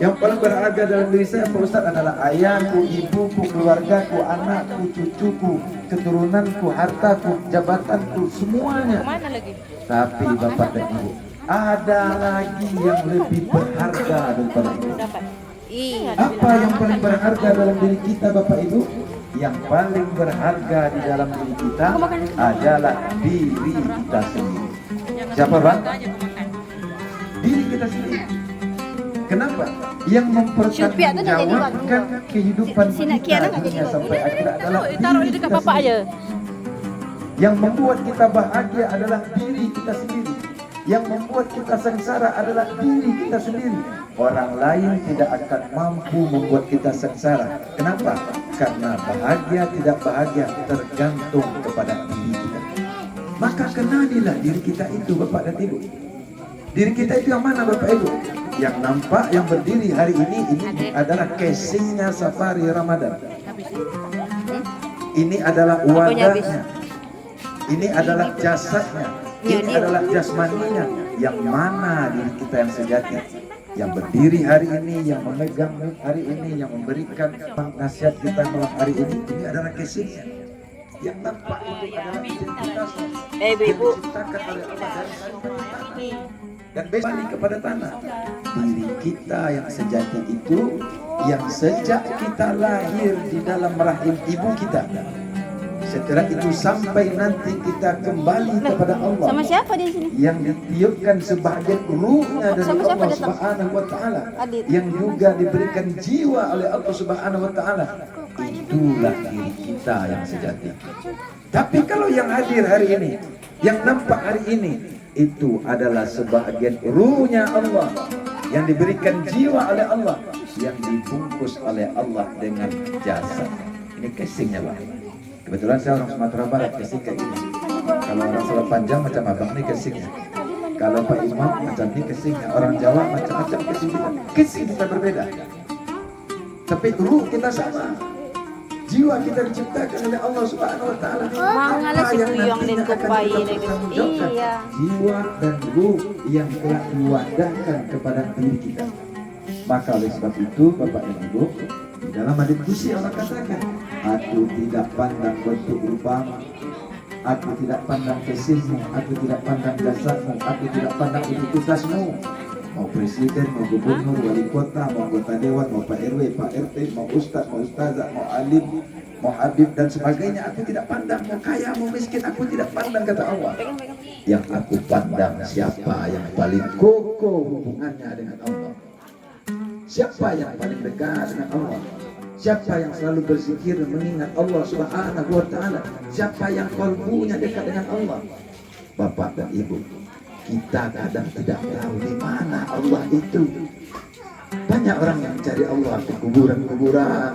Yang paling berharga dalam diri saya Pak Ustaz adalah ayahku, ibuku, keluargaku, anakku, cucuku, keturunanku, hartaku, jabatanku, semuanya. Mana lagi? Tapi Bapak dan Ibu, ada lagi yang lebih berharga daripada itu. Dapat. Iya. Apa yang paling berharga dalam diri kita Bapak Ibu? Yang paling berharga di dalam diri kita adalah diri kita sendiri. Siapa Bang? Diri kita sendiri. Kenapa? Yang mempertanggungjawabkan kehidupan kita dunia sampai akhir adalah Taruh di diri dekat kita bapak aja. sendiri. Yang membuat kita bahagia adalah diri kita sendiri. Yang membuat kita sengsara adalah diri kita sendiri. Orang lain tidak akan mampu membuat kita sengsara. Kenapa? Karena bahagia tidak bahagia tergantung kepada diri kita. Maka kenalilah diri kita itu Bapak dan Ibu. Diri kita itu yang mana Bapak Ibu? Yang nampak, yang berdiri hari ini adalah casingnya safari Ramadan. Ini adalah wadahnya. Ini adalah jasadnya. Ini adalah jasmaninya. Yang mana diri kita yang sejati? Yang berdiri hari ini, yang memegang hari ini, yang memberikan nasihat kita malam hari ini adalah casingnya. Yang nampak itu adalah identitas yang diciptakan oleh Allah dari tanah dan kembali kepada tanah. Diri kita yang sejati itu yang sejak kita lahir di dalam rahim ibu kita, setelah itu sampai nanti kita kembali kepada Allah. Sama siapa di sini? Yang ditiupkan sebagian ruhnya dari Allah Subhanahu wa taala, yang juga diberikan jiwa oleh Allah Subhanahu wa taala. Itulah diri kita yang sejati. Tapi kalau yang hadir hari ini, yang nampak hari ini, itu adalah sebagian ruhnya Allah, yang diberikan jiwa oleh Allah, yang dibungkus oleh Allah dengan jasa. Ini casingnya Pak. Kebetulan saya orang Sumatera Barat, casing kayak gini. Kalau orang Solo Panjang macam abang ini casingnya. Kalau Pak Imam macam ini casingnya. Orang Jawa macam-macam casing kita. Casing kita berbeda. Tapi ruh kita sama. Jiwa kita diciptakan oleh Allah Subhanahu wa taala. Mangalah si Kuyong dan Kupai Iya. Jiwa dan ruh yang telah diwadahkan kepada diri kita. Maka oleh sebab itu Bapak dan Ibu, di dalam hadis qudsi Allah katakan, aku tidak pandang bentuk rupamu, aku tidak pandang kesihmu, aku tidak pandang jasadmu, aku tidak pandang identitasmu. Mau presiden, mau gubernur, wali kota, mau anggota dewan, mau Pak RW, Pak RT, mau ustaz, mau ustazah, mau alim, mau habib dan sebagainya, aku tidak pandang. Mau kaya, mau miskin, aku tidak pandang, kata Allah. Yang aku pandang siapa yang paling kokoh hubungannya dengan Allah, siapa yang paling dekat dengan Allah, siapa yang selalu berzikir mengingat Allah Subhanahu wa taala, siapa yang kalbunya dekat dengan Allah. Bapak dan Ibu, kita kadang tidak tahu di mana Allah itu. Banyak orang yang mencari Allah ke kuburan-kuburan,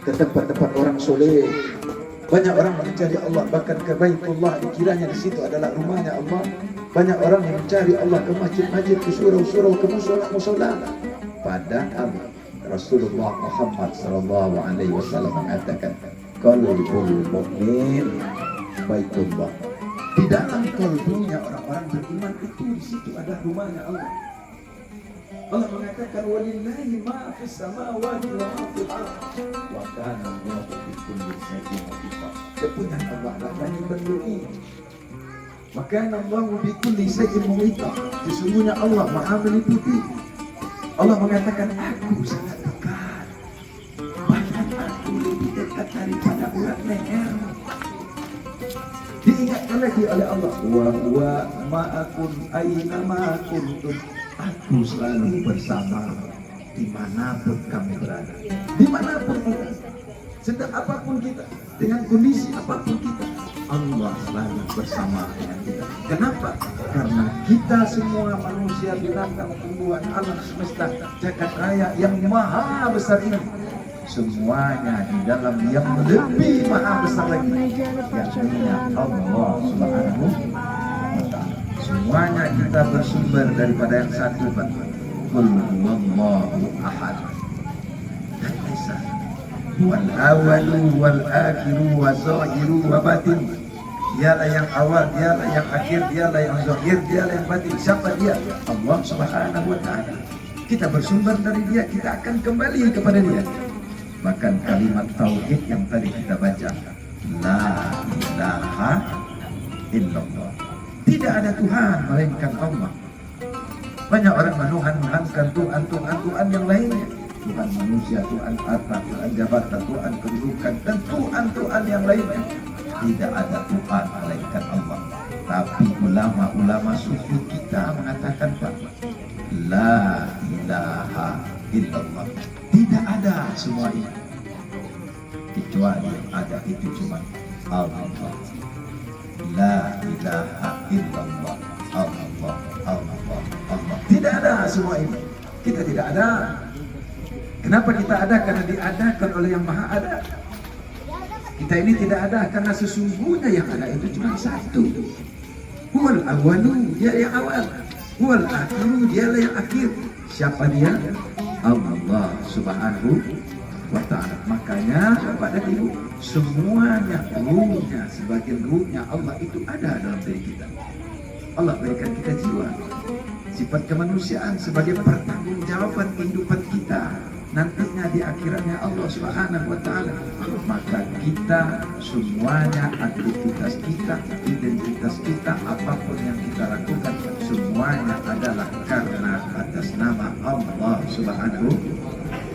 ke tempat-tempat orang soleh. Banyak orang mencari Allah bahkan ke Baitullah, dikiranya di situ adalah rumahnya Allah. Banyak orang yang mencari Allah ke masjid-masjid, ke surau-surau, ke musola-musola. Padahal Rasulullah Muhammad sallallahu alaihi wasallam mengatakan, qalbul mu'min Baitullah. Di dalam kalbunya orang-orang beriman itu, di situ ada rumahnya Allah. Allah mengatakan walillahi ma fis samawati wa ma fil ardh wa kana Allahu bikulli shay'in muhita. Kepunyaan Allah lah yang berdiri. Maka Allahu bikulli shay'in muhita. Sesungguhnya Allah Maha meliputi. Allah mengatakan aku sangat dekat. Bahkan aku lebih dekat daripada urat leher. Diingatkan lagi oleh Allah, wa huwa ma'akum aina ma kuntum. Aku selalu bersama dimanapun kamu berada. Dimanapun kita, sedang apapun kita, dengan kondisi apapun kita, Allah selalu bersama dengan kita. Kenapa? Karena kita semua manusia, binatang, tumbuhan, alam semesta, jagat raya yang maha besar ini, semuanya di dalam yang lebih maha besar lagi, yakni Allah Subhanahu wa ta'ala. Semuanya kita bersumber daripada yang satu, Qul huwallahu ahad. Laisa wal awalu wal akhiru wa zahiru wa batin. Dialah yang awal, dialah yang akhir, dialah yang zahir, dialah yang batin. Siapa dia? Allah Subhanahu wa ta'ala. kita bersumber dari Dia, kita akan kembali kepada Dia. Bahkan kalimat tauhid yang tadi kita baca, la ilaha illallah, tidak ada Tuhan melainkan Allah. Banyak orang menuhankan Tuhan yang lainnya, Tuhan manusia, Tuhan harta, Tuhan jabatan, Tuhan kedudukan, dan Tuhan yang lainnya. Tidak ada Tuhan melainkan Allah. Tapi ulama-ulama sufi kita mengatakan, Pak, la ilaha illallah, tidak ada semua ini, kecuali yang ada itu cuma Allah. La ilaha illallah, Allah, Allah, Allah. Tidak ada semua ini. Kita tidak ada. Kenapa kita ada? Karena diadakan oleh yang maha ada. Kita ini tidak ada karena sesungguhnya yang ada itu cuma satu. Huwal awwalu, dia yang awal. Huwal akhiru, dialah yang akhir. Siapa dia? Allah Subhanahu wa ta'ala. Makanya Bapak dan Ibu, semuanya ruhnya, sebagian ruhnya Allah itu ada dalam diri kita. Allah berikan kita jiwa, sifat kemanusiaan sebagai pertanggungjawaban kehidupan kita nantinya di akhiratnya Allah Subhanahu wa ta'ala. Maka kita semuanya, aktivitas kita, identitas kita, apapun yang kita lakukan, semuanya adalah karena atas nama Allah Subhanahu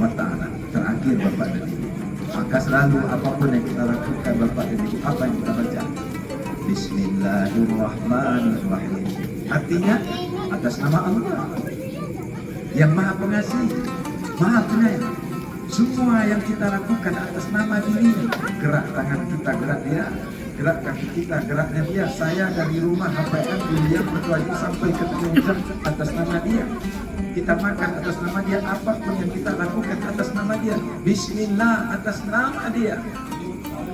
wa ta'ala. Terakhir Bapak dan Ibu, maka selalu apapun yang kita lakukan Bapak dan Ibu, apa yang kita baca? Bismillahirrahmanirrahim. Artinya atas nama Allah yang maha pengasih, maha penyayang. Semua yang kita lakukan atas nama diri. Gerak tangan kita, gerak dia. Gerak kaki kita, geraknya dia. Saya dari rumah HPM William bertuaju sampai ke Tanjung atas nama dia. Kita makan atas nama dia. Apapun yang kita lakukan atas nama dia. Bismillah atas nama dia.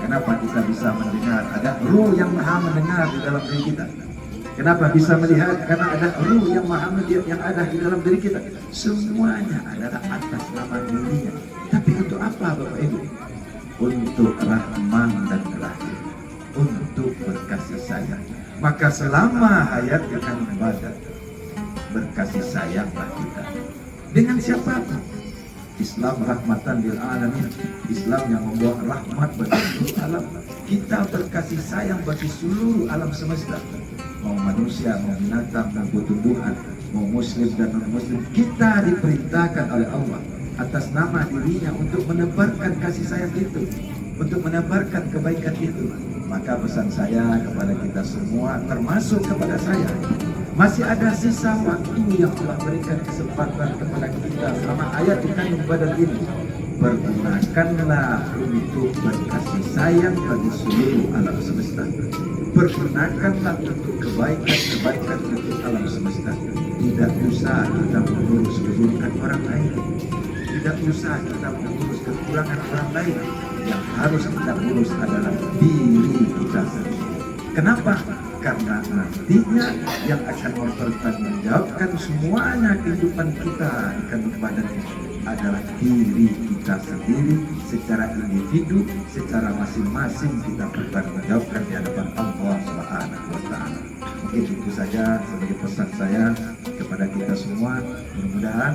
Kenapa kita bisa mendengar? Ada ruh yang maha mendengar di dalam diri kita. Kenapa bisa melihat? Karena ada ruh yang maha melihat yang ada di dalam diri kita. Semuanya adalah atas nama dirinya. Tapi untuk apa Bapak Ibu? Untuk Rahman dan Rahim, untuk berkasih sayang. Maka selama hayat kami badan, berkasih sayanglah kita dengan siapapun. Islam rahmatan lil alamin, Islam yang membawa rahmat bagi seluruh alam. Kita berkasih sayang bagi seluruh alam semesta, mau manusia, mau binatang, mau tumbuhan, mau muslim dan non muslim. Kita diperintahkan oleh Allah atas nama dirinya untuk menebarkan kasih sayang itu, untuk menebarkan kebaikan itu. Maka pesan saya kepada kita semua, termasuk kepada saya, masih ada sisa waktu yang telah berikan kesempatan kepada kita selama ayat dikandung badan ini. Pergunakanlah untuk berkasih sayang bagi seluruh alam semesta. Pergunakanlah untuk kebaikan-kebaikan untuk alam semesta. Tidak usah kita mengurus keburukan orang lain. Tidak usah kita mengurus kekurangan orang lain. Yang harus kita urus adalah diri kita sendiri. Kenapa? Karena nantinya yang akan mempertanggungjawabkan semuanya kehidupan kita di kandung badan ini adalah diri kita sendiri, secara individu, secara masing-masing kita bertanggungjawabkan di hadapan Allah Subhanahu wa ta'ala. Mungkin itu saja sebagai pesan saya kepada kita semua. Mudah-mudahan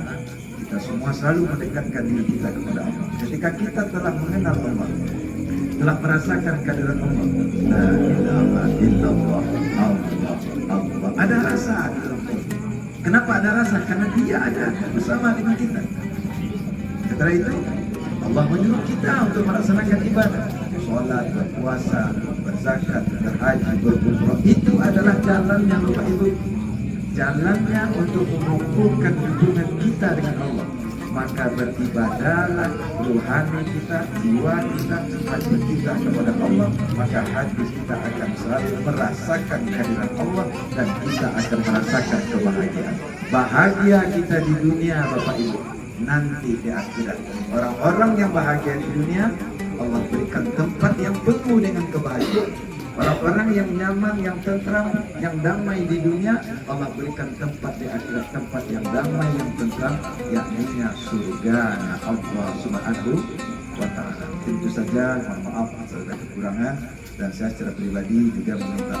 kita semua selalu mendekatkan diri kita kepada Allah. Ketika kita telah mengenal Allah, telah merasakan kehadiran Allah, la ilaha illallah, Allah, Allah. Ada rasa di dalam diri. Kenapa ada rasa? Karena Dia ada bersama dengan kita. Setelah itu Allah menyuruh kita untuk melaksanakan ibadah, sholat, berpuasa, berzakat, berhaji, berumrah. Itu adalah jalan yang Bapak Ibu, jalannya untuk mengumpulkan hubungan kita dengan Allah. Maka beribadahlah rohani kita, jiwa kita, hati kita kepada Allah. Maka hati kita akan selalu merasakan kehadiran Allah dan kita akan merasakan kebahagiaan. Bahagia kita di dunia Bapak Ibu, nanti di akhirat. Orang-orang yang bahagia di dunia, Allah berikan tempat yang penuh dengan kebahagiaan. Orang-orang yang nyaman, yang tentram, yang damai di dunia, Allah berikan tempat di akhirat, tempat yang damai, yang tentram, yakni surga Allah Subhanahu wa ta'ala. Tentu saja mohon maaf atas kekurangan, dan saya secara pribadi juga meminta